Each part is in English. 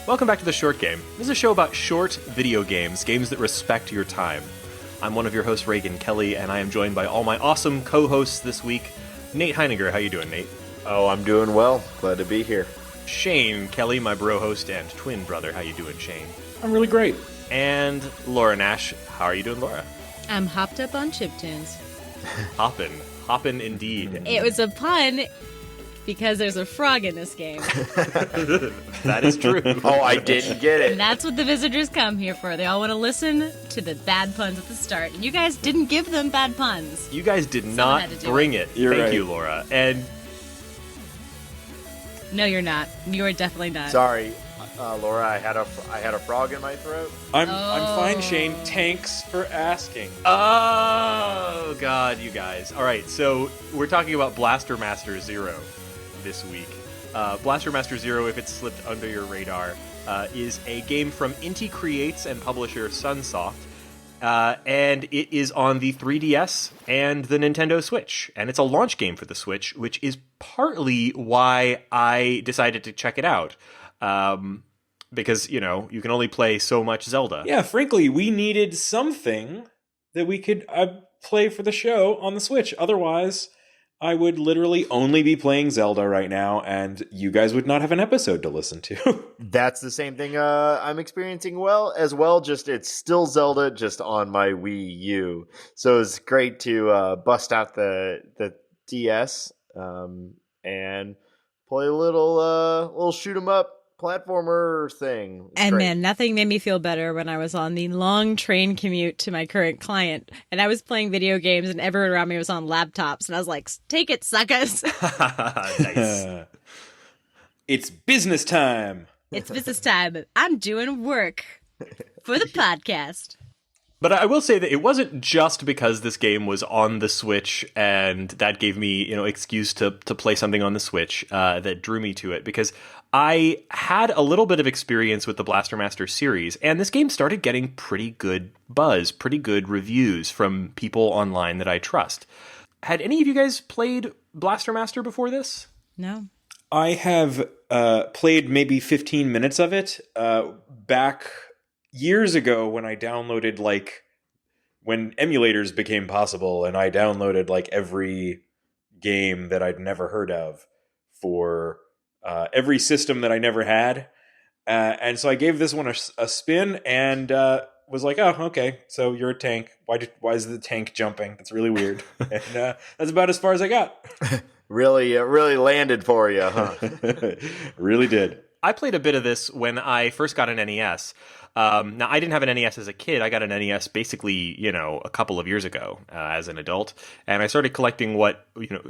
Welcome back to The Short Game. This is a show about short video games, games that respect your time. I'm one of your hosts, Reagan Kelly, and I am joined by all my awesome co-hosts this week. Nate Heiniger, how you doing, Nate? Oh, I'm doing well. Glad to be here. Shane Kelly, my bro host and twin brother. How you doing, Shane? I'm really great. And Laura Nash. How are you doing, Laura? I'm hopped up on chiptunes. Hoppin' indeed. It was a pun because there's a frog in this game. That is true. Oh, I didn't get it. And that's what the visitors come here for. They all want to listen to the bad puns at the start. And you guys didn't give them bad puns. You guys did Someone not had to do bring it. You're Thank right. you, Laura. And No, you're not. You are definitely not. Sorry, Laura. I had a frog in my throat. I'm fine, Shane. Thanks for asking. oh god, you guys. All right, so we're talking about Blaster Master Zero this week. Blaster Master Zero, if it's slipped under your radar, is a game from Inti Creates and publisher Sunsoft. And it is on the 3DS and the Nintendo Switch. And it's a launch game for the Switch, which is partly why I decided to check it out. Because, you know, you can only play so much Zelda. Yeah, frankly, we needed something that we could play for the show on the Switch. Otherwise, I would literally only be playing Zelda right now, and you guys would not have an episode to listen to. That's the same thing I'm experiencing as well. Just it's still Zelda, just on my Wii U. So it's great to bust out the DS and play a little shoot 'em up platformer thing. It's And great. man, nothing made me feel better when I was on the long train commute to my current client. And I was playing video games and everyone around me was on laptops. And I was like, take it, suckers. Nice. It's business time. It's business time. I'm doing work for the podcast. But I will say that it wasn't just because this game was on the Switch and that gave me, excuse to play something on the Switch that drew me to it. Because I had a little bit of experience with the Blaster Master series, and this game started getting pretty good buzz, pretty good reviews from people online that I trust. Had any of you guys played Blaster Master before this? No. I have played maybe 15 minutes of it back years ago when I downloaded, when emulators became possible, and I downloaded, every game that I'd never heard of for every system that I never had. And so I gave this one a spin and was like, oh, okay, so you're a tank. Why is the tank jumping? That's really weird. And that's about as far as I got. Really landed for you, huh? Really did. I played a bit of this when I first got an NES. Now, I didn't have an NES as a kid. I got an NES basically, a couple of years ago as an adult. And I started collecting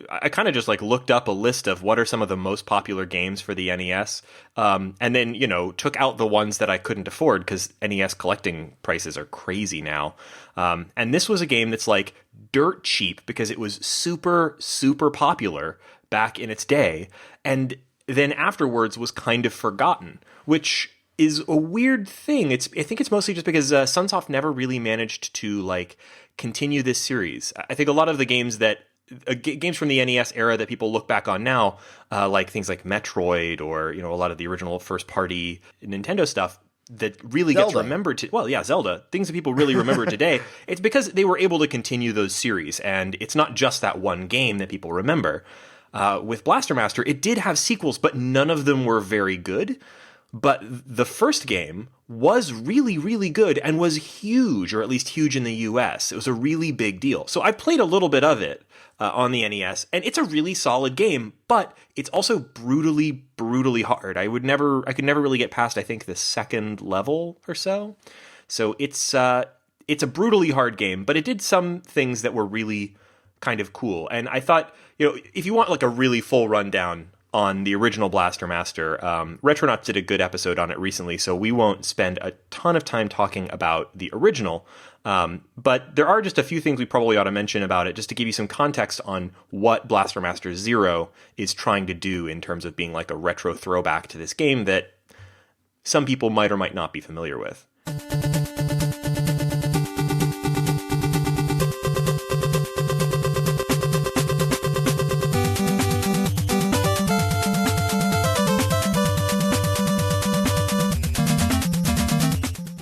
I kind of just looked up a list of what are some of the most popular games for the NES. And then, took out the ones that I couldn't afford because NES collecting prices are crazy now. And this was a game that's dirt cheap because it was super, super popular back in its day. And then afterwards was kind of forgotten, which is a weird thing. I think it's mostly just because Sunsoft never really managed to continue this series. I think a lot of the games games from the NES era that people look back on now, like things like Metroid or a lot of the original first party Nintendo stuff that really gets remembered. Zelda, things that people really remember today. It's because they were able to continue those series, and it's not just that one game that people remember. With Blaster Master, it did have sequels, but none of them were very good. But the first game was really, really good and was huge, or at least huge in the US. It was a really big deal. So I played a little bit of it on the NES, and it's a really solid game, but it's also brutally, brutally hard. I could never really get past, I think, the second level or so. So it's a brutally hard game, but it did some things that were really kind of cool. And I thought, if you want a really full rundown on the original Blaster Master, Retronauts did a good episode on it recently, so we won't spend a ton of time talking about the original. But there are just a few things we probably ought to mention about it, just to give you some context on what Blaster Master Zero is trying to do in terms of being a retro throwback to this game that some people might or might not be familiar with.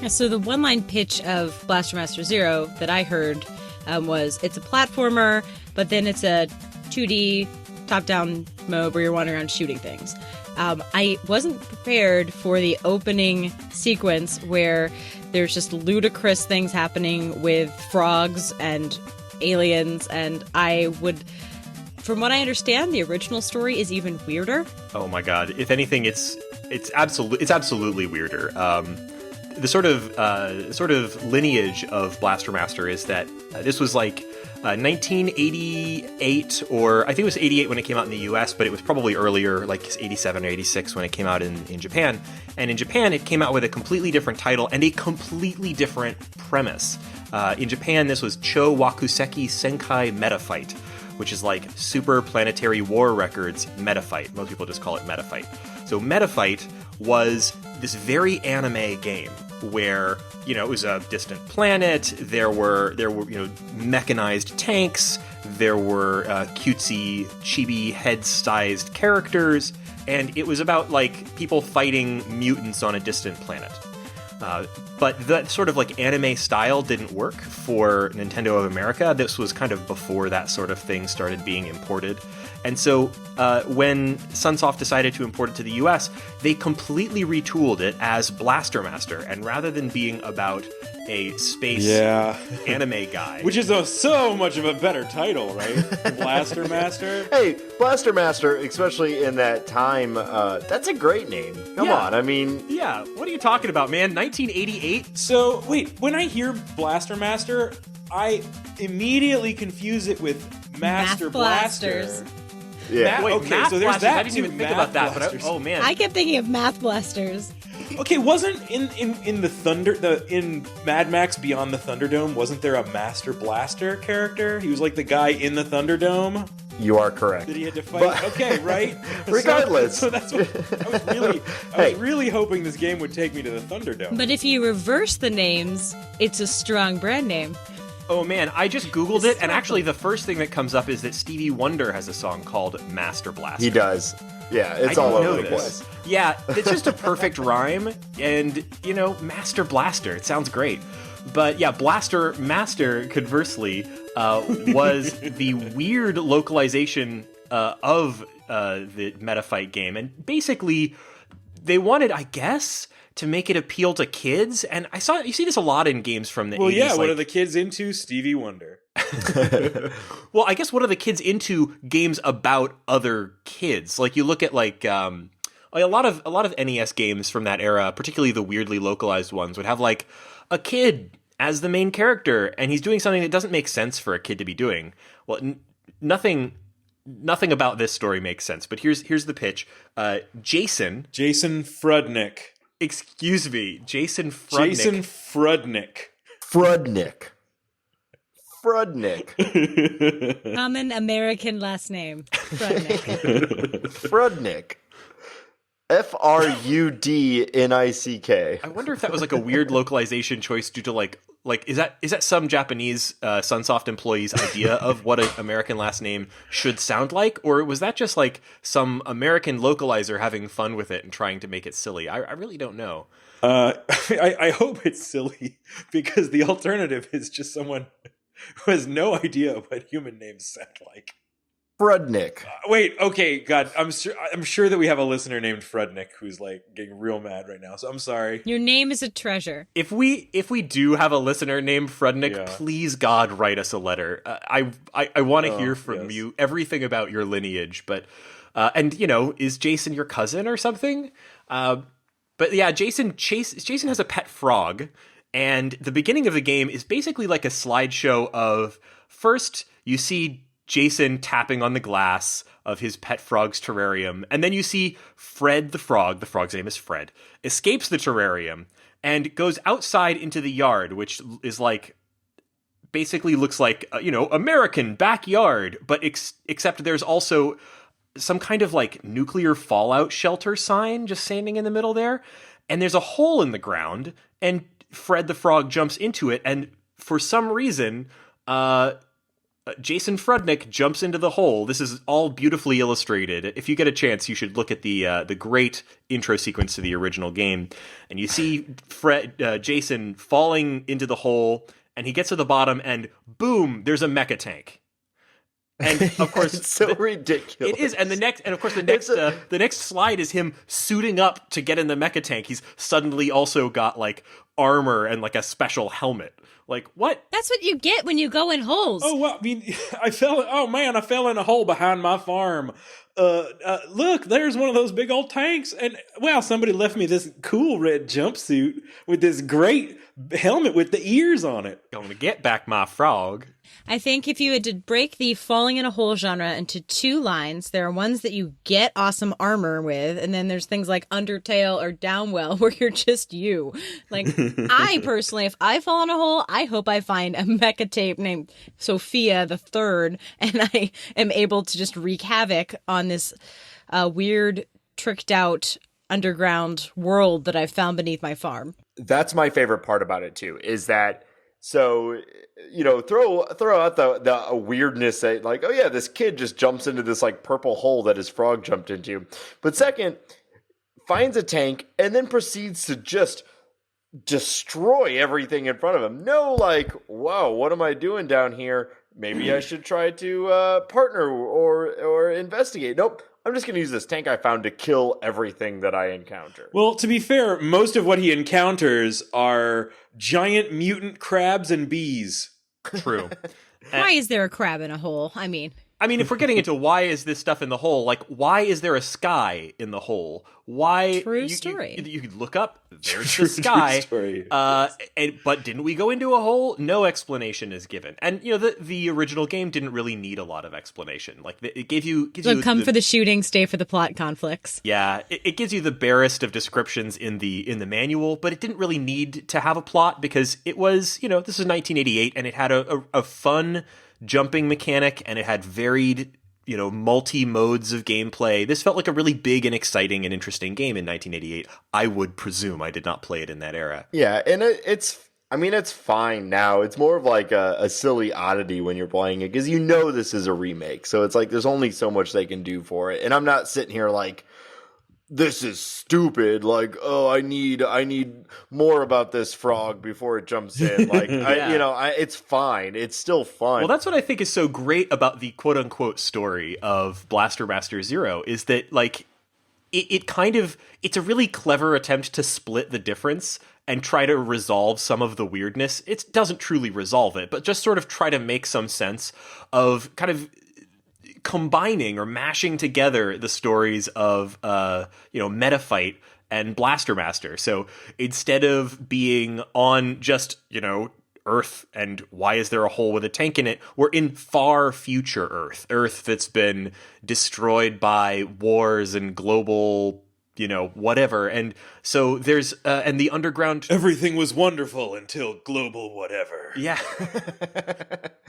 So the one-line pitch of Blaster Master Zero that I heard was it's a platformer, but then it's a 2D top-down mode where you're wandering around shooting things. I wasn't prepared for the opening sequence where there's just ludicrous things happening with frogs and aliens, and from what I understand, the original story is even weirder. Oh my god! If anything, it's absolutely weirder. The sort of lineage of Blaster Master is that this was like 1988, or I think it was 88 when it came out in the US, but it was probably earlier, like 87 or 86 when it came out in Japan. And in Japan, it came out with a completely different title and a completely different premise. In Japan, this was Cho Wakuseki Senkai Metafight, which is like Super Planetary War Records Metafight. Most people just call it Metafight. So Metafight was this very anime game where, it was a distant planet, there were mechanized tanks, there were cutesy chibi head-sized characters, and it was about like people fighting mutants on a distant planet. But that sort of like anime style didn't work for Nintendo of America. This was kind of before that sort of thing started being imported. And so when Sunsoft decided to import it to the US, they completely retooled it as Blaster Master. And rather than being about a space anime guy... Which is so much of a better title, right? Blaster Master? Hey, Blaster Master, especially in that time, that's a great name. Come on, I mean... Yeah, what are you talking about, man? 1988? So, wait, when I hear Blaster Master, I immediately confuse it with Master Blasters. Blaster. Yeah. Math so there's Blasters, that I didn't too, even think Math about that, Blasters. but oh man. I kept thinking of Math Blasters. Okay, wasn't in in Mad Max Beyond the Thunderdome, wasn't there a Master Blaster character? He was like the guy in the Thunderdome You are correct. that he had to fight. Okay, right? Regardless. So that's what I was really hoping this game would take me to the Thunderdome. But if you reverse the names, it's a strong brand name. Oh man, I just Googled it, and actually the first thing that comes up is that Stevie Wonder has a song called Master Blaster. He does. Yeah, it's I all didn't over know the this. place. Yeah, it's just a perfect rhyme, and, Master Blaster, it sounds great. But yeah, Blaster Master, conversely, was the weird localization of the Metafight game, and basically, they wanted, I guess, to make it appeal to kids, and you see this a lot in games from the 80s. Well, yeah, like, what are the kids into? Stevie Wonder. well, I guess what are the kids into games about other kids? Like you look at like a lot of NES games from that era, particularly the weirdly localized ones, would have like a kid as the main character, and he's doing something that doesn't make sense for a kid to be doing. Well, nothing about this story makes sense. But here's the pitch: Jason Frudnick. Excuse me, Jason Frudnick. Jason Frudnick. Frudnick. Common American last name. Frudnick. Frudnick. Frudnick. I wonder if that was like a weird localization choice due to like is that some Japanese Sunsoft employee's idea of what an American last name should sound like, or was that just like some American localizer having fun with it and trying to make it silly? I really don't know. I hope it's silly, because the alternative is just someone who has no idea what human names sound like. Frudnick. Wait, okay, God, I'm sure that we have a listener named Frudnick who's like getting real mad right now. So I'm sorry. Your name is a treasure. If we do have a listener named Frudnick, please God write us a letter. I want to hear from you everything about your lineage. But and is Jason your cousin or something? But yeah, Jason has a pet frog, and the beginning of the game is basically like a slideshow of first you see Jason tapping on the glass of his pet frog's terrarium, and then you see Fred the frog's name is Fred, escapes the terrarium and goes outside into the yard, which is like basically looks like American backyard, but except there's also some kind of like nuclear fallout shelter sign just standing in the middle there, and there's a hole in the ground, and Fred the frog jumps into it, and for some reason Jason Frudnick jumps into the hole. This is all beautifully illustrated. If you get a chance, you should look at the great intro sequence to the original game, and you see Jason falling into the hole, and he gets to the bottom, and boom, there's a mecha tank. And of course, it's so ridiculous. It is, and the next slide is him suiting up to get in the mecha tank. He's suddenly also got like armor and like a special helmet. Like, what? That's what you get when you go in holes. Oh, well, I mean, I fell in a hole behind my farm. Look, there's one of those big old tanks. And, well, somebody left me this cool red jumpsuit with this great helmet with the ears on it. Gonna get back my frog. I think if you had to break the falling in a hole genre into two lines, there are ones that you get awesome armor with, and then there's things like Undertale or Downwell where you're just you. Like, I personally, if I fall in a hole, I hope I find a mecha tape named Sophia III, and I am able to just wreak havoc on this weird, tricked out underground world that I've found beneath my farm. That's my favorite part about it too, is that so, you know, throw out the weirdness that, like, oh yeah, this kid just jumps into this like purple hole that his frog jumped into. But second, finds a tank and then proceeds to just destroy everything in front of him. No, like, wow, what am I doing down here? Maybe I should try to partner or investigate. Nope. I'm just going to use this tank I found to kill everything that I encounter. Well, to be fair, most of what he encounters are giant mutant crabs and bees. True. Why is there a crab in a hole? I mean, if we're getting into why is this stuff in the hole, like, why is there a sky in the hole? Why? True story. You could look up. There's the sky. True story. But didn't we go into a hole? No explanation is given. And you know, the original game didn't really need a lot of explanation. Like, it gives you for the shooting, stay for the plot conflicts. Yeah, it gives you the barest of descriptions in the manual, but it didn't really need to have a plot because it was, you know, this is 1988, and it had a fun jumping mechanic, and it had varied, you know, multi-modes of gameplay. This felt like a really big and exciting and interesting game in 1988. I would presume. I did not play it in that era. Yeah, and it's fine now. It's more of like a silly oddity when you're playing it because you know this is a remake. So it's like there's only so much they can do for it. And I'm not sitting here like, this is stupid. Like, oh, I need more about this frog before it jumps in. Like, Yeah. It's fine. It's still fun. Well, that's what I think is so great about the quote unquote story of Blaster Master Zero is that, like, it's a really clever attempt to split the difference and try to resolve some of the weirdness. It doesn't truly resolve it, but just sort of try to make some sense of kind of combining or mashing together the stories of Metafight and Blaster Master. So instead of being on just, you know, Earth and why is there a hole with a tank in it, we're in far future Earth that's been destroyed by wars and global, you know, whatever. And so there's and the underground, everything was wonderful until global whatever. Yeah.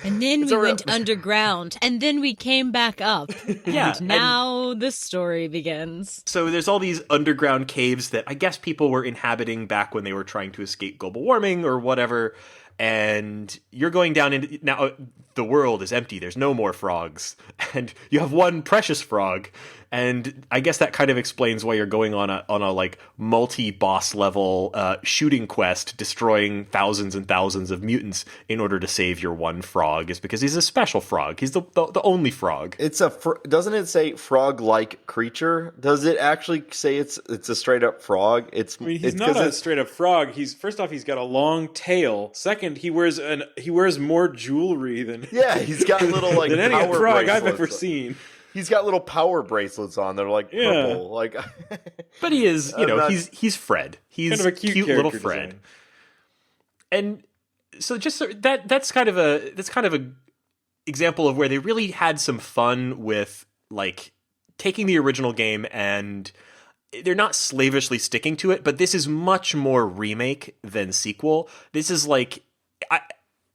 And then we went underground, and then we came back up. Yeah. And now the story begins. So there's all these underground caves that I guess people were inhabiting back when they were trying to escape global warming or whatever. And you're going down into now the world is empty. There's no more frogs, and you have one precious frog. And I guess that kind of explains why you're going on a like multi-boss level shooting quest, destroying thousands and thousands of mutants in order to save your one frog. Is because he's a special frog. He's the only frog. It's doesn't it say frog-like creature? Does it actually say it's a straight up frog? He's not a straight up frog. First off, he's got a long tail. Second, he wears more jewelry than he's got little like than any power frog I've bracelets. ever seen. He's got little power bracelets on that are like purple. Like, but he is, he's Fred. He's kind of a cute little Fred. Design. And so just that's kind of a example of where they really had some fun with like taking the original game, and they're not slavishly sticking to it, but this is much more remake than sequel. This is like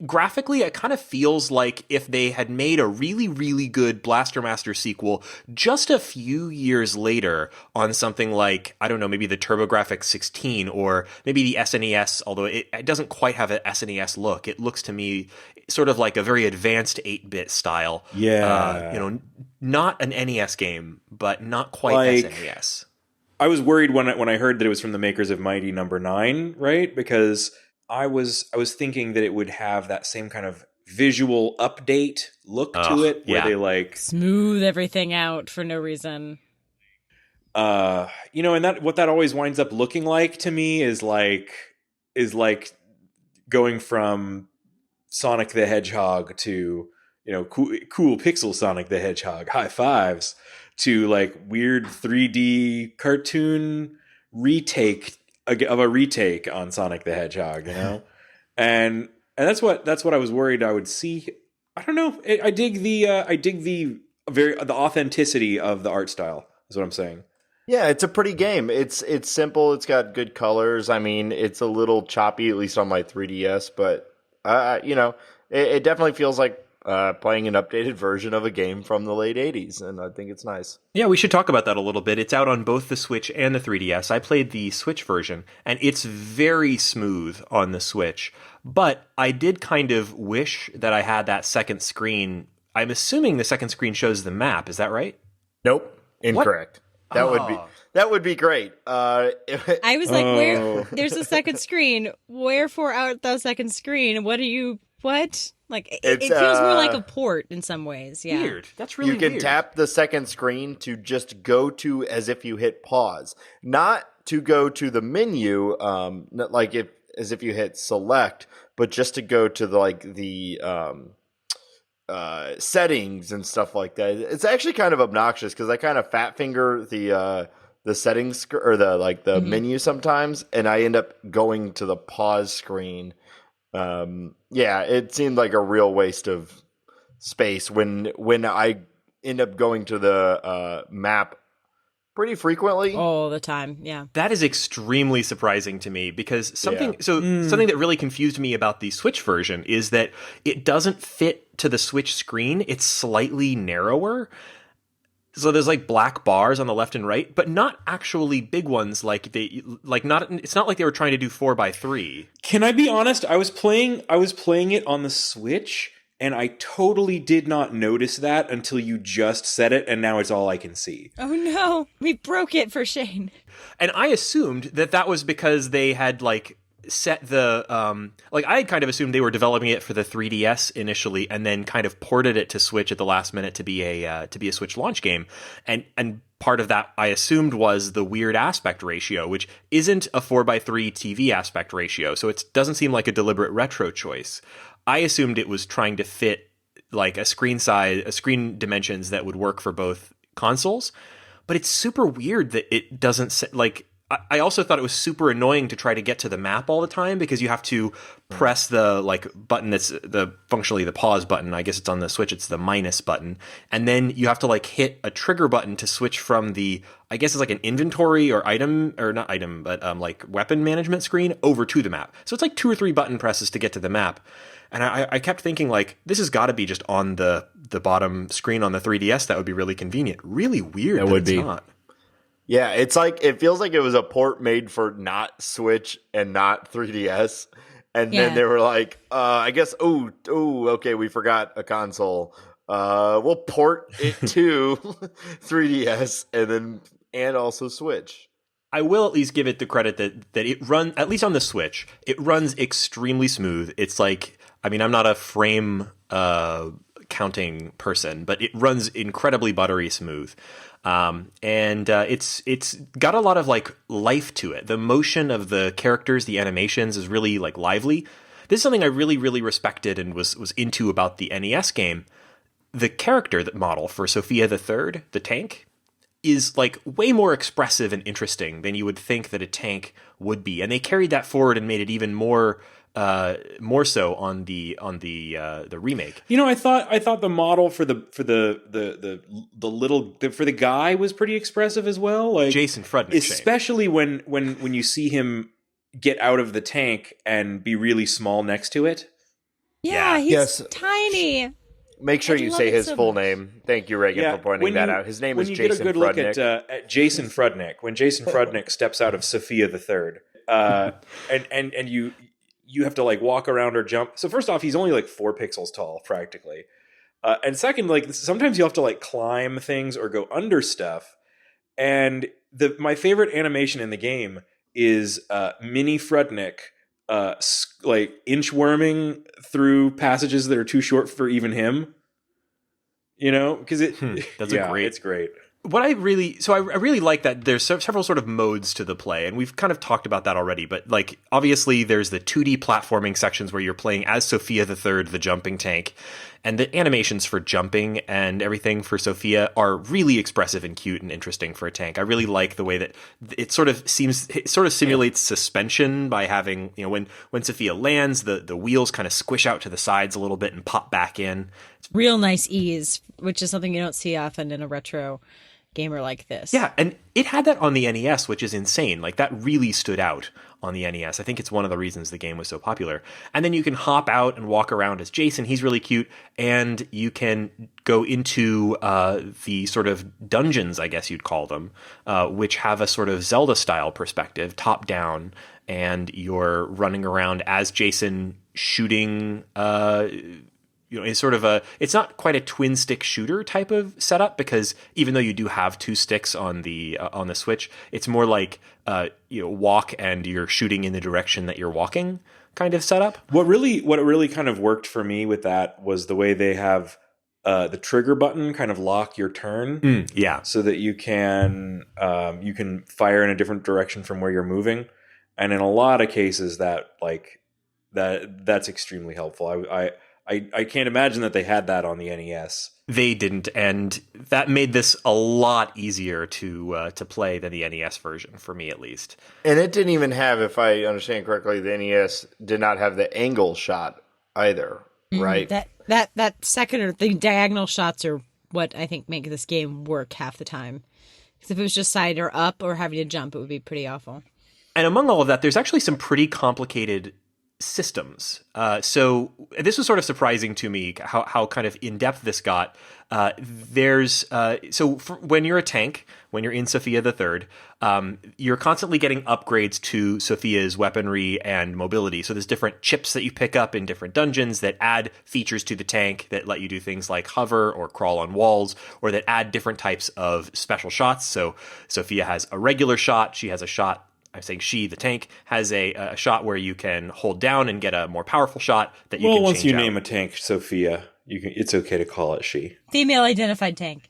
graphically, it kind of feels like if they had made a really, really good Blaster Master sequel just a few years later on something like, I don't know, maybe the TurboGrafx 16 or maybe the SNES, although it doesn't quite have an SNES look. It looks to me sort of like a very advanced 8-bit style. Yeah. Not an NES game, but not quite Like, SNES. I was worried when I heard that it was from the makers of Mighty Number 9, right? Because I was thinking that it would have that same kind of visual update look to it, where they like smooth everything out for no reason. And that what that always winds up looking like to me is like going from Sonic the Hedgehog to cool pixel Sonic the Hedgehog, high fives, to like weird 3D cartoon retake of a retake on Sonic the Hedgehog, and that's what I was worried I would see. I don't know. I dig the authenticity of the art style. Is what I'm saying. Yeah, it's a pretty game. It's simple. It's got good colors. I mean, it's a little choppy, at least on my 3DS, but it definitely feels like playing an updated version of a game from the late 80s, and I think it's nice. Yeah, we should talk about that a little bit. It's out on both the Switch and the 3DS. I played the Switch version, and it's very smooth on the Switch, but I did kind of wish that I had that second screen. I'm assuming the second screen shows the map. Is that right? Nope. Incorrect. What? That would be great. I was like, where? There's a second screen. Wherefore art thou second screen? What? Like, it feels more like a port in some ways. Yeah. Weird. That's really weird. You can tap the second screen to just go to as if you hit pause, not to go to the menu, not like as if you hit select, but just to go to the settings and stuff like that. It's actually kind of obnoxious because I kind of fat finger the settings or the menu sometimes, and I end up going to the pause screen. It seemed like a real waste of space when I end up going to the map pretty frequently. All the time, yeah. That is extremely surprising to me because something that really confused me about the Switch version is that it doesn't fit to the Switch screen. It's slightly narrower. So there's like black bars on the left and right, but not actually big ones it's not like they were trying to do 4x3. Can I be honest? I was playing it on the Switch, and I totally did not notice that until you just said it, and now it's all I can see. Oh no, we broke it for Shane. And I assumed that was because they had set the I had kind of assumed they were developing it for the 3DS initially and then kind of ported it to Switch at the last minute to be a Switch launch game, and part of that I assumed was the weird aspect ratio, which isn't a 4x3 TV aspect ratio, so it doesn't seem like a deliberate retro choice. I assumed it was trying to fit like a screen dimensions that would work for both consoles, but it's super weird that it doesn't I also thought it was super annoying to try to get to the map all the time because you have to press the button that's functionally the pause button. I guess it's on the Switch, it's the minus button. And then you have to hit a trigger button to switch from I guess it's like an inventory or item, or not item, but weapon management screen over to the map. So it's like 2 or 3 button presses to get to the map. And I kept thinking this has got to be just on the bottom screen on the 3DS. That would be really convenient. Really weird that it's not. Yeah, it feels like it was a port made for not Switch and not 3DS. And then they were like, I guess, okay, we forgot a console. We'll port it to 3DS and also Switch. I will at least give it the credit that it runs, at least on the Switch, it runs extremely smooth. It's I'm not a frame counting person, but it runs incredibly buttery smooth. It's got a lot of life to it. The motion of the characters, the animations is really lively. This is something I really, really respected and was into about the NES game. The character model for Sophia III, the tank, is way more expressive and interesting than you would think that a tank would be. And they carried that forward and made it even more so on the remake. I thought the model for the guy was pretty expressive as well. Jason Frudnick, especially when you see him get out of the tank and be really small next to it. Yeah, he's Yes. tiny. Make sure I you love say it his so full much. name. Thank you, Reagan, for pointing that out. His name is Jason When you get a good Frudnick. look at Jason Frudnick, when Jason Frudnick steps out of Sophia III, and you have to like walk around or jump. So first off, he's only like 4 pixels tall, practically. And second, like sometimes you have to like climb things or go under stuff. And my favorite animation in the game is Mini Frudnick like inchworming through passages that are too short for even him. You know, because That's great. it's great. What I really like that there's several sort of modes to the play, and we've kind of talked about that already, but like obviously there's the 2D platforming sections where you're playing as Sophia III, the jumping tank, and the animations for jumping and everything for Sophia are really expressive and cute and interesting for a tank. I really like the way that it sort of simulates suspension by having, you know, when Sophia lands, the wheels kind of squish out to the sides a little bit and pop back in. Real nice ease, which is something you don't see often in a retro gamer like this. Yeah, and it had that on the NES, which is insane. Like, that really stood out on the NES. I think it's one of the reasons the game was so popular. And then you can hop out and walk around as Jason. He's really cute. And you can go into the sort of dungeons, I guess you'd call them, which have a sort of Zelda-style perspective, top-down. And you're running around as Jason shooting... you know, it's not quite a twin stick shooter type of setup, because even though you do have 2 sticks on the Switch, it's more like walk and you're shooting in the direction that you're walking kind of setup. What really kind of worked for me with that was the way they have the trigger button kind of lock your turn, so that you can fire in a different direction from where you're moving, and in a lot of cases that's extremely helpful. I can't imagine that they had that on the NES. They didn't, and that made this a lot easier to play than the NES version, for me at least. And it didn't even have, if I understand correctly, the NES did not have the angle shot either, right? That second or the diagonal shots are what I think make this game work half the time. Because if it was just side or up or having to jump, it would be pretty awful. And among all of that, there's actually some pretty complicated systems. So this was sort of surprising to me how kind of in depth this got. When you're a tank, when you're in Sophia III, you're constantly getting upgrades to Sophia's weaponry and mobility. So there's different chips that you pick up in different dungeons that add features to the tank that let you do things like hover or crawl on walls, or that add different types of special shots. So Sophia has a regular shot. She has a shot. I'm saying she, the tank, has a shot where you can hold down and get a more powerful shot that you can change out. Well, once you name a tank Sophia, it's okay to call it she. Female identified tank.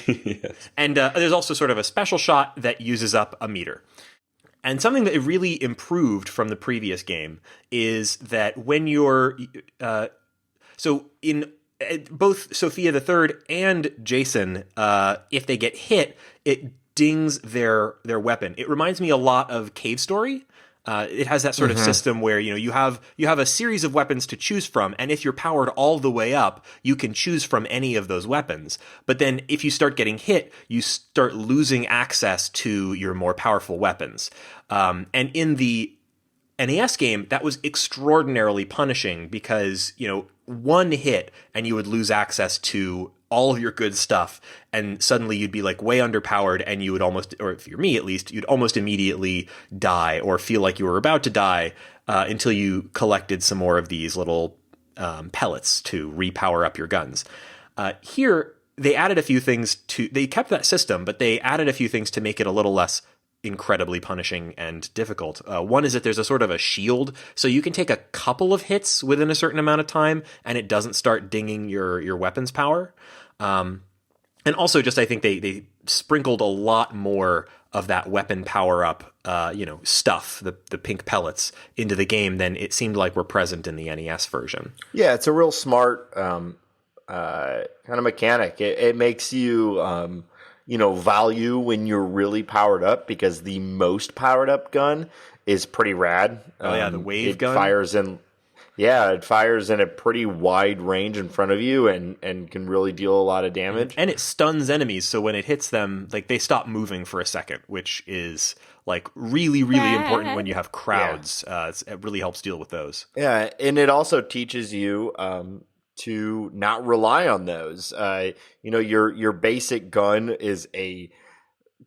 Yes. And there's also sort of a special shot that uses up a meter. And something that really improved from the previous game is that when you're... so in both Sophia the Third and Jason, if they get hit, it dings their weapon. It reminds me a lot of Cave Story. It has that sort of system where you have a series of weapons to choose from, and if you're powered all the way up, you can choose from any of those weapons. But then if you start getting hit, you start losing access to your more powerful weapons. And in the NES game, that was extraordinarily punishing, because one hit and you would lose access to all of your good stuff, and suddenly you'd be like way underpowered, and you would almost, or if you're me at least, you'd almost immediately die or feel like you were about to die until you collected some more of these little pellets to repower up your guns. Here, they added a few things they kept that system, but they added a few things to make it a little less incredibly punishing and difficult. One is that there's a sort of a shield, so you can take a couple of hits within a certain amount of time, and it doesn't start dinging your weapon's power. And also, just I think they sprinkled a lot more of that weapon power up, stuff, the pink pellets, into the game than it seemed like were present in the NES version. Yeah, it's a real smart kind of mechanic. It makes you value when you're really powered up, because the most powered up gun is pretty rad. The wave gun? It fires in a pretty wide range in front of you and can really deal a lot of damage. And it stuns enemies, so when it hits them, like, they stop moving for a second, which is like really, really important when you have crowds. It really helps deal with those. Yeah, and it also teaches you to not rely on those. Your basic gun is a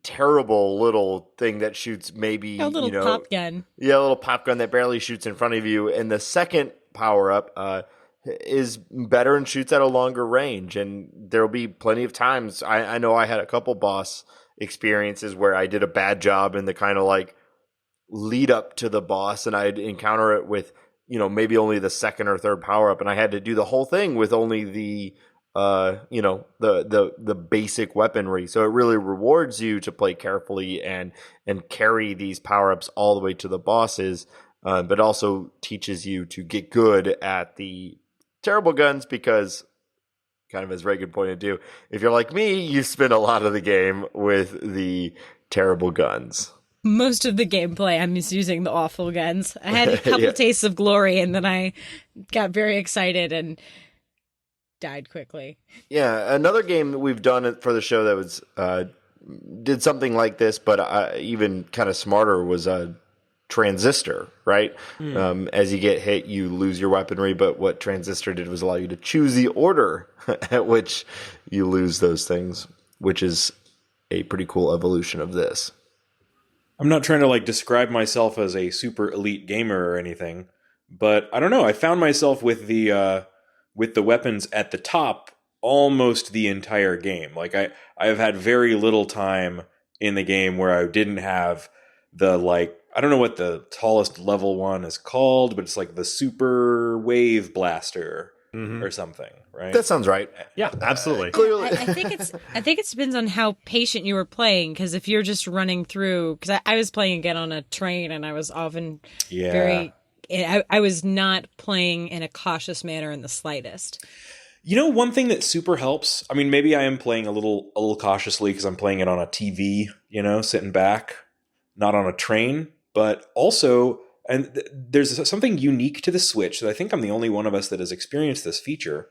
terrible little thing that shoots maybe A little pop gun. Yeah, a little pop gun that barely shoots in front of you. And the second power up is better and shoots at a longer range. And there'll be plenty of times. I know I had a couple boss experiences where I did a bad job in the kind of like lead up to the boss, and I'd encounter it with maybe only the second or third power up, and I had to do the whole thing with only the the basic weaponry. So it really rewards you to play carefully and carry these power ups all the way to the bosses, but also teaches you to get good at the terrible guns because, kind of as Reagan pointed to, if you're like me, you spend a lot of the game with the terrible guns. Most of the gameplay, I'm just using the awful guns. I had a couple tastes of glory, and then I got very excited and died quickly. Yeah, another game that we've done for the show that was did something like this, but even kind of smarter, was a Transistor, right? As you get hit, you lose your weaponry, but what Transistor did was allow you to choose the order at which you lose those things, which is a pretty cool evolution of this. I'm not trying to like describe myself as a super elite gamer or anything, but I don't know. I found myself with the weapons at the top almost the entire game. Like I've had very little time in the game where I didn't have the like, I don't know what the tallest level one is called, but it's like the super wave blaster or something, right? That sounds right. Yeah, absolutely. Clearly. I think it depends on how patient you were playing, because if you're just running through, because I was playing again on a train, and I was often very, I was not playing in a cautious manner in the slightest. You know, one thing that super helps, I mean, maybe I am playing a little cautiously because I'm playing it on a TV, sitting back, not on a train, but also, and there's something unique to the Switch that I think I'm the only one of us that has experienced this feature,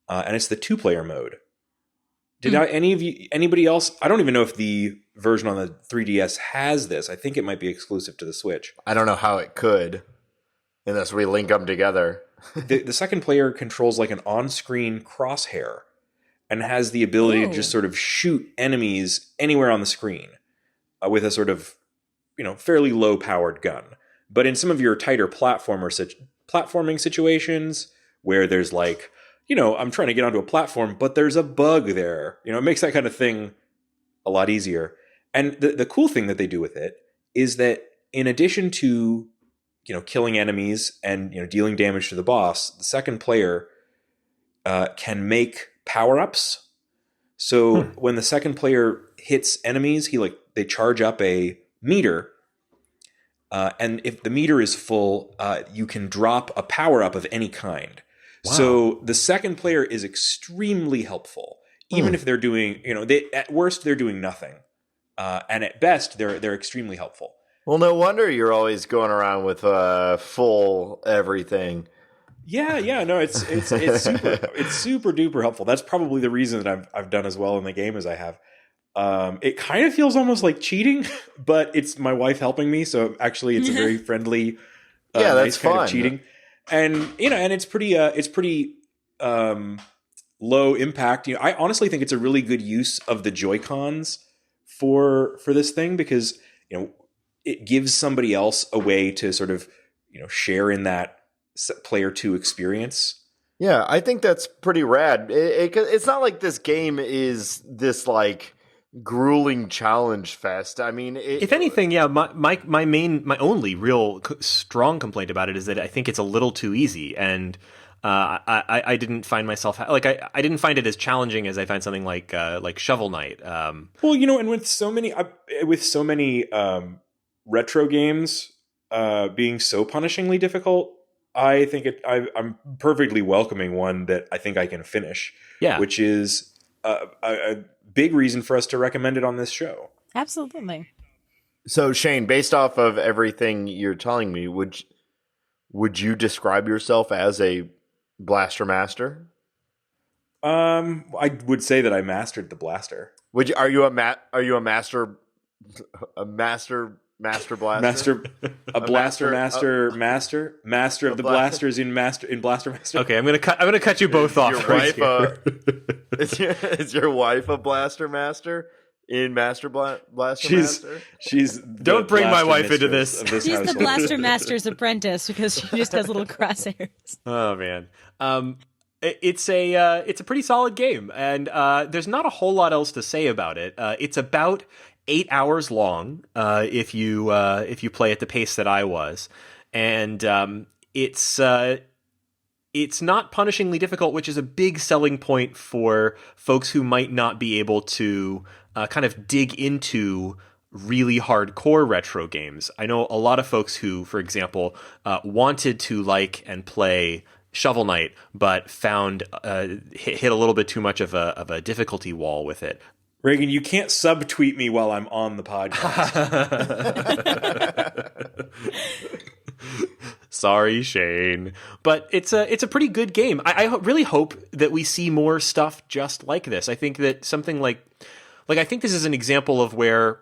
and it's the 2-player mode. Did anybody else? I don't even know if the version on the 3DS has this. I think it might be exclusive to the Switch. I don't know how it could, unless we link them together. The second player controls like an on-screen crosshair and has the ability to just sort of shoot enemies anywhere on the screen with a sort of, fairly low-powered gun. But in some of your tighter platforming situations where there's like, I'm trying to get onto a platform, but there's a bug there. It makes that kind of thing a lot easier. And the cool thing that they do with it is that in addition to, killing enemies and, dealing damage to the boss, the second player can make power-ups. So when the second player hits enemies, they charge up a meter. And if the meter is full, you can drop a power-up of any kind. Wow. So the second player is extremely helpful, even if they're doing, at worst they're doing nothing, and at best they're extremely helpful. Well, no wonder you're always going around with full everything. Yeah, no, it's super duper helpful. That's probably the reason that I've done as well in the game as I have. It kind of feels almost like cheating, but it's my wife helping me, so actually it's a very friendly, that's nice kind fun. of cheating. And and it's pretty low impact. I honestly think it's a really good use of the Joy-Cons for this thing, because it gives somebody else a way to sort of share in that player 2 experience. Yeah, I think that's pretty rad. It's not like this game is this like grueling challenge fest. I mean, if anything, my only real strong complaint about it is that I think it's a little too easy, and I didn't find myself I didn't find it as challenging as I find something like Shovel Knight. Well, and with so many retro games being so punishingly difficult, I think I'm perfectly welcoming one that I think I can finish. Yeah, which is a big reason for us to recommend it on this show. Absolutely. So Shane, based off of everything you're telling me, would you describe yourself as a blaster master? I would say that I mastered the blaster. Are you a master Master Blaster. Master of the blasters in Blaster Master. Okay, I'm gonna cut you both off. Is your wife a Blaster Master in Blaster Master? She's don't bring my wife into this. She's the Blaster Master's apprentice because she just has little crosshairs. Oh man. It's a pretty solid game, and there's not a whole lot else to say about it. It's about 8 hours long if you play at the pace that I was, and it's not punishingly difficult, which is a big selling point for folks who might not be able to kind of dig into really hardcore retro games. I know a lot of folks who, for example, wanted to like and play Shovel Knight, but found hit a little bit too much of a difficulty wall with it. Reagan, you can't subtweet me while I'm on the podcast. Sorry, Shane, but it's a pretty good game. I really hope that we see more stuff just like this. I think that something like I think this is an example of where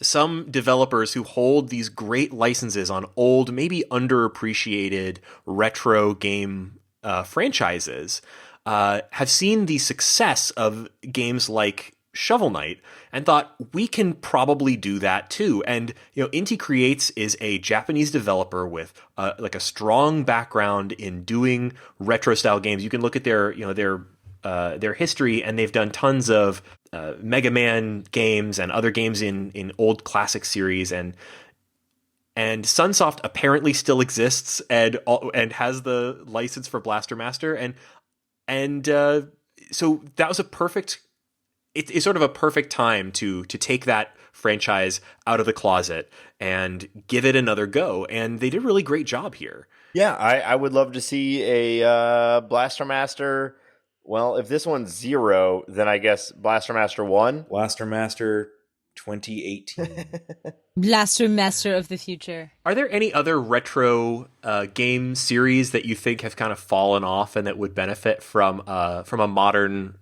some developers who hold these great licenses on old, maybe underappreciated retro game franchises have seen the success of games like Shovel Knight and thought we can probably do that too. And Inti Creates is a Japanese developer with like a strong background in doing retro style games. You can look at their history, and they've done tons of Mega Man games and other games in old classic series, and Sunsoft apparently still exists and has the license for Blaster Master, and so that was a perfect. It's sort of a perfect time to take that franchise out of the closet and give it another go, and they did a really great job here. Yeah, I would love to see a Blaster Master. Well, if this one's 0, then I guess Blaster Master 1. Blaster Master 2018. Blaster Master of the future. Are there any other retro game series that you think have kind of fallen off and that would benefit from a modern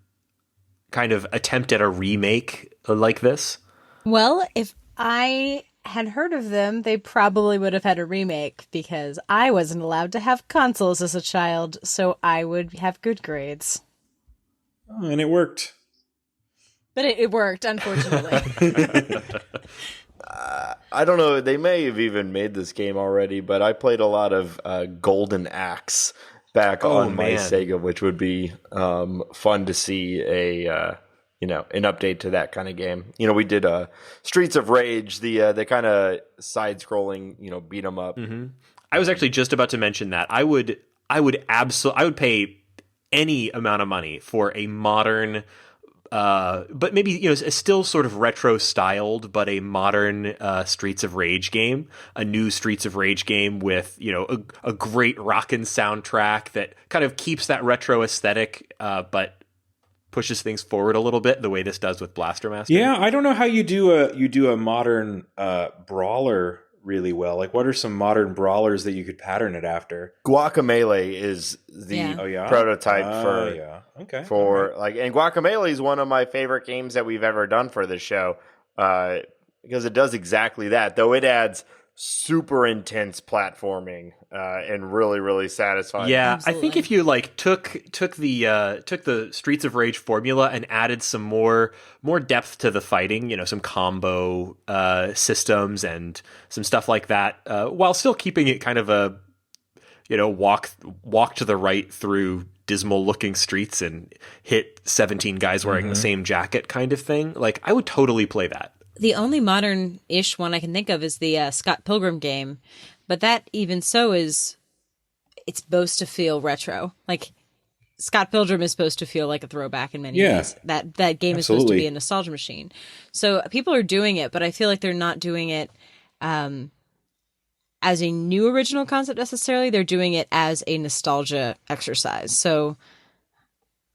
kind of attempt at a remake like this? Well, if I had heard of them, they probably would have had a remake because I wasn't allowed to have consoles as a child, so I would have good grades. Oh, and it worked. But it worked, unfortunately. I don't know. They may have even made this game already, but I played a lot of Golden Axe back on my Sega, which would be fun to see an update to that kind of game. We did Streets of Rage, the kind of side-scrolling, beat 'em up. Mm-hmm. I was actually just about to mention that. I would pay any amount of money for a modern, but maybe still sort of retro styled, but a modern Streets of Rage game, a new Streets of Rage game with a great rockin' soundtrack that kind of keeps that retro aesthetic, but pushes things forward a little bit the way this does with Blaster Master. Yeah, I don't know how you do a modern brawler really well. Like, what are some modern brawlers that you could pattern it after? Guacamelee is the prototype and Guacamelee is one of my favorite games that we've ever done for this show because it does exactly that, though it adds super intense platforming and really, really satisfying. Yeah, absolutely. I think if you took the Streets of Rage formula and added some more depth to the fighting, some combo systems and some stuff like that, while still keeping it kind of a walk to the right through dismal looking streets and hit 17 guys wearing the same jacket kind of thing, like I would totally play that. The only modern-ish one I can think of is the Scott Pilgrim game, but that even so it's supposed to feel retro. Like Scott Pilgrim is supposed to feel like a throwback in many ways. That game is supposed to be a nostalgia machine. So people are doing it, but I feel like they're not doing it as a new original concept necessarily. They're doing it as a nostalgia exercise. So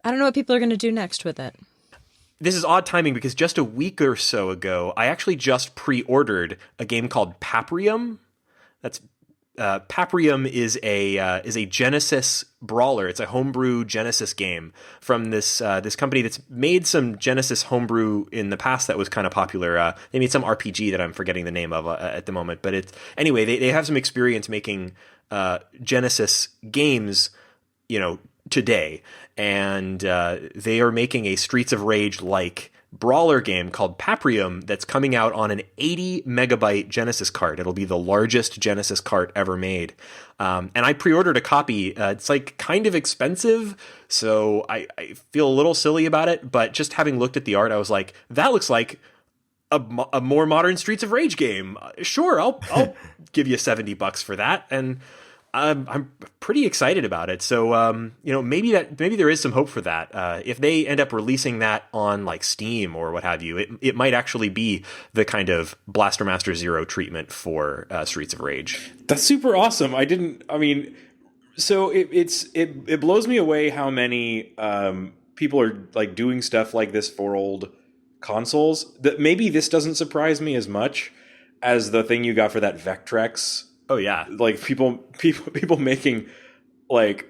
I don't know what people are going to do next with it. This is odd timing because just a week or so ago, I actually just pre-ordered a game called Paprium. That's Paprium is a Genesis brawler. It's a homebrew Genesis game from this company that's made some Genesis homebrew in the past that was kind of popular. They made some RPG that I'm forgetting the name of at the moment, but anyway. They have some experience making Genesis games, today, and they are making a Streets of Rage like brawler game called Paprium that's coming out on an 80 megabyte Genesis cart. It'll be the largest Genesis cart ever made. And I pre-ordered a copy. It's like kind of expensive, so I feel a little silly about it, but just having looked at the art, I was like, that looks like a more modern Streets of Rage game. Sure, I'll give you $70 for that. And I'm pretty excited about it. So, maybe there is some hope for that. If they end up releasing that on like Steam or what have you, it might actually be the kind of Blaster Master Zero treatment for Streets of Rage. That's super awesome. So it blows me away how many people are like doing stuff like this for old consoles. That maybe this doesn't surprise me as much as the thing you got for that Vectrex. Oh yeah, like people making like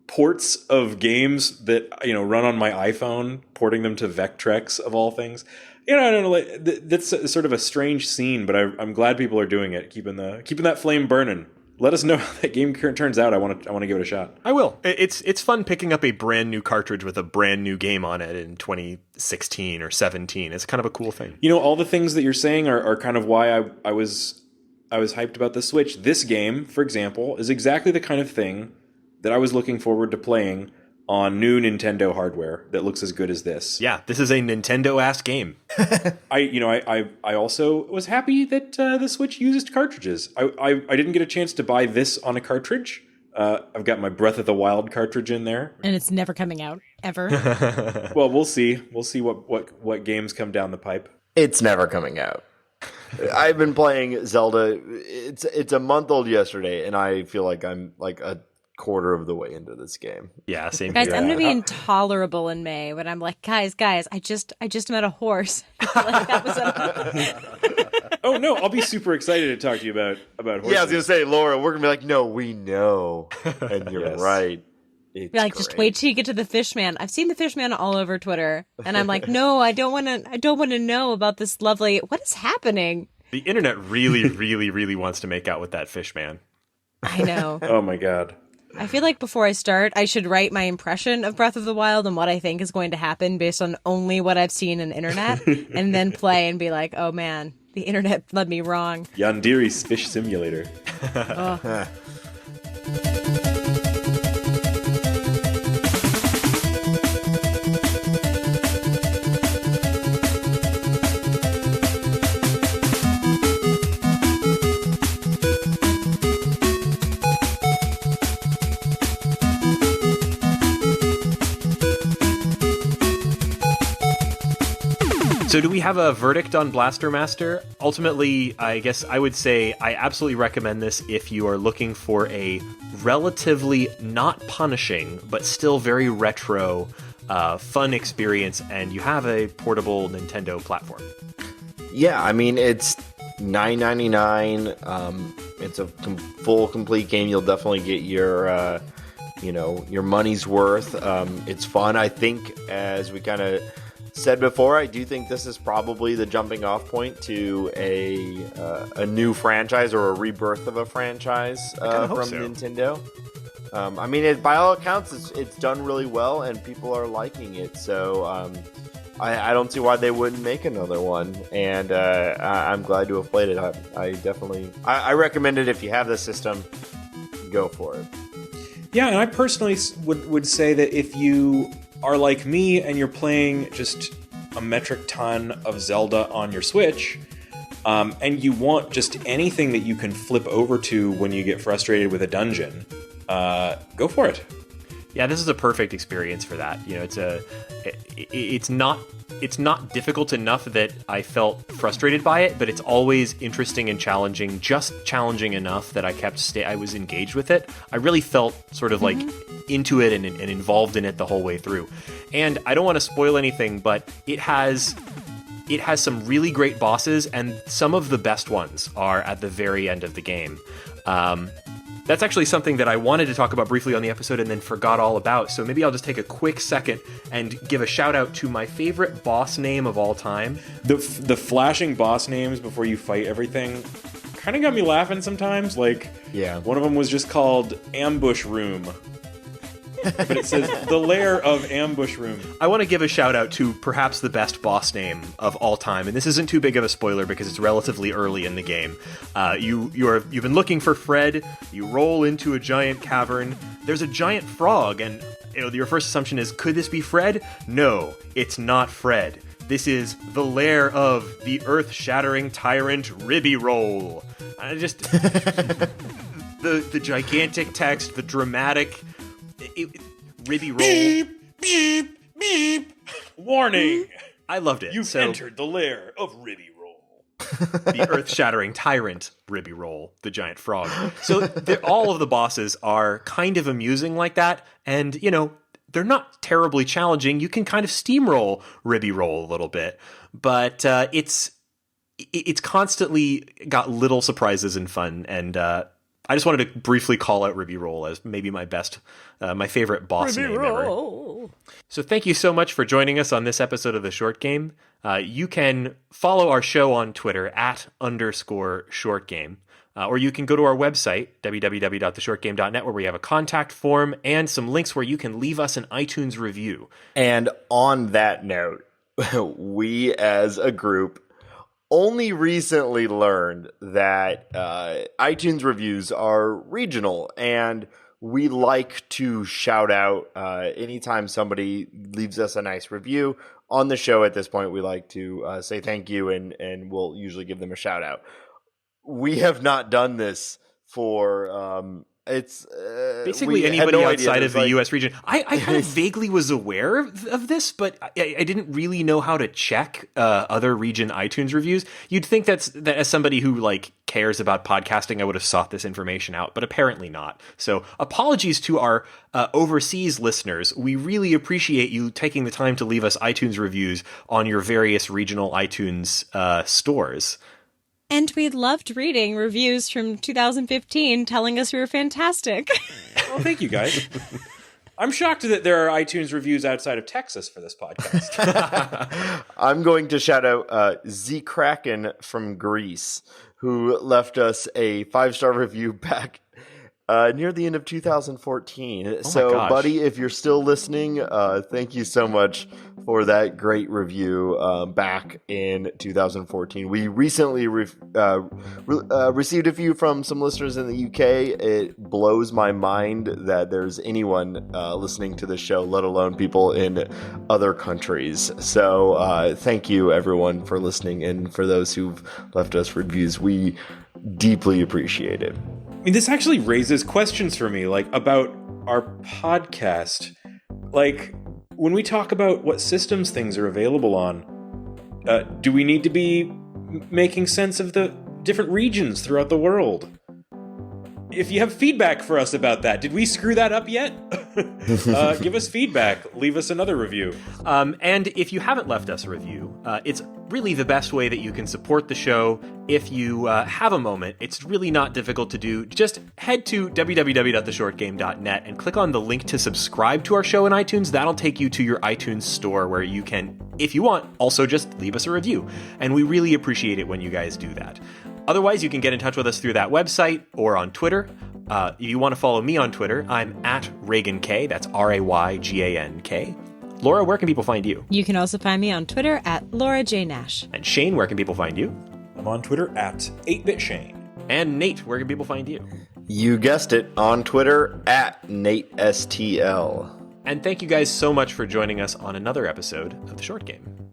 ports of games that run on my iPhone, porting them to Vectrex of all things. I don't know. Like, that's sort of a strange scene, but I'm glad people are doing it, keeping that flame burning. Let us know how that game turns out. I want to give it a shot. I will. It's fun picking up a brand new cartridge with a brand new game on it in 2016 or 17. It's kind of a cool thing. All the things that you're saying are kind of why I was hyped about the Switch. This game, for example, is exactly the kind of thing that I was looking forward to playing on new Nintendo hardware that looks as good as this. Yeah, this is a Nintendo-ass game. I also was happy that the Switch uses cartridges. I didn't get a chance to buy this on a cartridge. I've got my Breath of the Wild cartridge in there. And it's never coming out, ever. Well, we'll see. We'll see what games come down the pipe. It's never coming out. I've been playing Zelda. It's a month old yesterday, and I feel like I'm like a quarter of the way into this game. Yeah, same guys, here. I'm gonna be intolerable in May when I'm like, guys, I just met a horse. Like, that was Oh no, I'll be super excited to talk to you about horses. Yeah, I was gonna say, Laura, we're gonna be like, no, we know, and you're Yes. right. It's like, just wait till you get to the Fishman. I've seen the Fishman all over Twitter, and I'm like, no, I don't want to know about this lovely. What is happening? The internet really, really, really wants to make out with that fish man. I know. Oh my god. I feel like before I start, I should write my impression of Breath of the Wild and what I think is going to happen based on only what I've seen on the internet, and then play and be like, oh man, the internet led me wrong. Yandiri's Fish Simulator. Oh. So do we have a verdict on Blaster Master? Ultimately, I guess I would say I absolutely recommend this if you are looking for a relatively not punishing, but still very retro, fun experience, and you have a portable Nintendo platform. Yeah, I mean, it's $9.99. It's a full, complete game. You'll definitely get your, your money's worth. It's fun. I think, as we kind of said before, I do think this is probably the jumping off point to a new franchise or a rebirth of a franchise from Nintendo. I mean, by all accounts, it's done really well and people are liking it. So I don't see why they wouldn't make another one. And I'm glad to have played it. I recommend it if you have the system. Go for it. Yeah, and I personally would say that if you are like me and you're playing just a metric ton of Zelda on your Switch, and you want just anything that you can flip over to when you get frustrated with a dungeon, go for it. Yeah, this is a perfect experience for that. It's not difficult enough that I felt frustrated by it, but it's always interesting and challenging, just challenging enough that I was engaged with it. I really felt sort of like into it and involved in it the whole way through. And I don't want to spoil anything, but it has some really great bosses, and some of the best ones are at the very end of the game. That's actually something that I wanted to talk about briefly on the episode and then forgot all about. So maybe I'll just take a quick second and give a shout out to my favorite boss name of all time. The flashing boss names before you fight everything kind of got me laughing sometimes. Like, Yeah. one of them was just called Ambush Room. But it says the lair of Ambush Room. I want to give a shout out to perhaps the best boss name of all time, and this isn't too big of a spoiler because it's relatively early in the game. You've been looking for Fred. You roll into a giant cavern. There's a giant frog, and your first assumption is, could this be Fred? No, it's not Fred. This is the lair of the earth-shattering tyrant Ribby Roll. The gigantic text, the dramatic. Ribby Roll. Beep, beep, beep. Warning. I loved it. You've entered the lair of Ribby Roll. The earth-shattering tyrant Ribby Roll, the giant frog. So all of the bosses are kind of amusing like that, and they're not terribly challenging. You can kind of steamroll Ribby Roll a little bit, but it's constantly got little surprises and fun, and I just wanted to briefly call out Ribby Roll as maybe my favorite boss Ribby name Roll. ever. So thank you so much for joining us on this episode of The Short Game. You can follow our show on Twitter @_shortgame. Or you can go to our website, www.theshortgame.net, where we have a contact form and some links where you can leave us an iTunes review. And on that note, we as a group only recently learned that iTunes reviews are regional, and we like to shout out anytime somebody leaves us a nice review on the show. At this point, we like to say thank you, and we'll usually give them a shout out. We have not done this for it's basically anybody outside of the U.S. region. I kind of vaguely was aware of this, but I didn't really know how to check other region iTunes reviews. You'd think that as somebody who cares about podcasting, I would have sought this information out, but apparently not. So apologies to our overseas listeners. We really appreciate you taking the time to leave us iTunes reviews on your various regional iTunes stores. And we loved reading reviews from 2015 telling us we were fantastic. Well, thank you, guys. I'm shocked that there are iTunes reviews outside of Texas for this podcast. I'm going to shout out Z Kraken from Greece, who left us a 5-star review back near the end of 2014. So, gosh. buddy, if you're still listening, thank you so much for that great review back in 2014. We recently received a few from some listeners in the UK. It blows my mind that there's anyone listening to the show, let alone people in other countries. So thank you, everyone, for listening, and for those who've left us reviews. We deeply appreciate it. I mean, this actually raises questions for me, about our podcast. When we talk about what systems things are available on, do we need to be making sense of the different regions throughout the world? If you have feedback for us about that, did we screw that up yet? Give us feedback. Leave us another review. And if you haven't left us a review, it's really the best way that you can support the show. If you have a moment, it's really not difficult to do. Just head to www.theshortgame.net and click on the link to subscribe to our show in iTunes. That'll take you to your iTunes store where you can, if you want, also just leave us a review. And we really appreciate it when you guys do that. Otherwise, you can get in touch with us through that website or on Twitter. If you want to follow me on Twitter, I'm @RayganK. That's RayGanK. Laura, where can people find you? You can also find me on Twitter @Laura J. Nash. And Shane, where can people find you? I'm on Twitter @8BitShane. And Nate, where can people find you? You guessed it, on Twitter @NateSTL. And thank you guys so much for joining us on another episode of The Short Game.